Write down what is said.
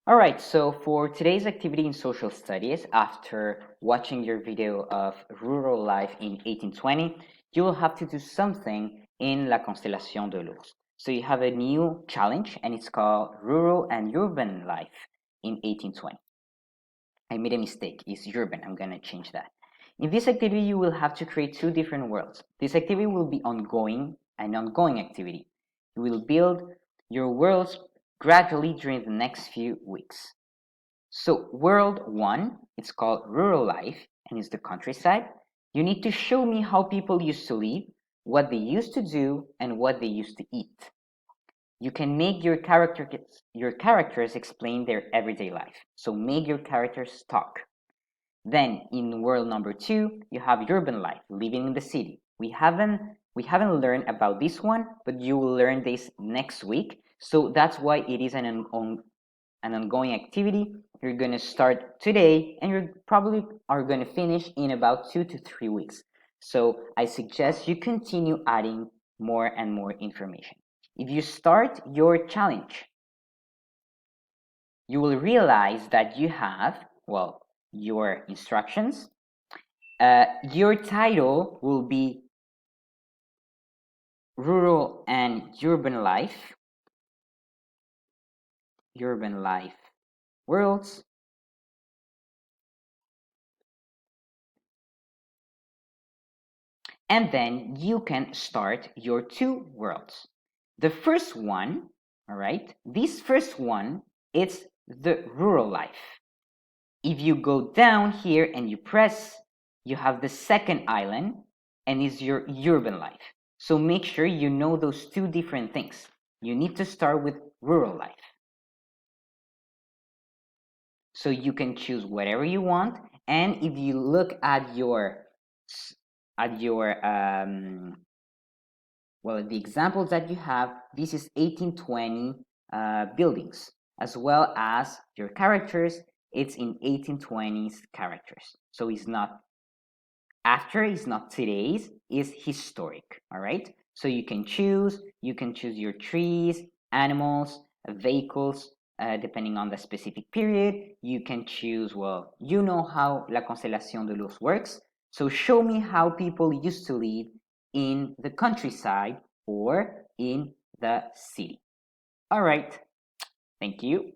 Alright, so for today's activity in social studies, after watching your video of rural life in 1820, you will have to do something in La Constellation de l'Ours. So you have a new challenge, and it's called Rural and Urban Life in 1820. I made a mistake, it's urban, I'm gonna change that. In this activity, you will have to create two different worlds. This activity will be an ongoing activity. You will build your worlds gradually during the next few weeks. So world one, it's called rural life and it's the countryside. You need to show me how people used to live, what they used to do, and what they used to eat. You can make your characters explain their everyday life. So make your characters talk. Then in world number two, you have urban life, living in the city. We haven't learned about this one, but you will learn this next week. So that's why it is an ongoing activity. You're going to start today and you probably are going to finish in about 2 to 3 weeks. So I suggest you continue adding more and more information. If you start your challenge, you will realize that you have, well, your instructions. Your title will be Rural and Urban Life Worlds. And then you can start your two worlds. The first one, all right, this first one, it's the rural life. If you go down here and you press, you have the second island and is your urban life. So make sure you know those two different things. You need to start with rural life. So you can choose whatever you want. And if you look at your well, the examples that you have, this is 1820 buildings, as well as your characters, it's in 1820s characters. So it's not after, it's not today's, it's historic, all right? So you can choose your trees, animals, vehicles, depending on the specific period. You can choose, well, you know how La Constellation de l'Ours works. So show me how people used to live in the countryside or in the city. All right, thank you.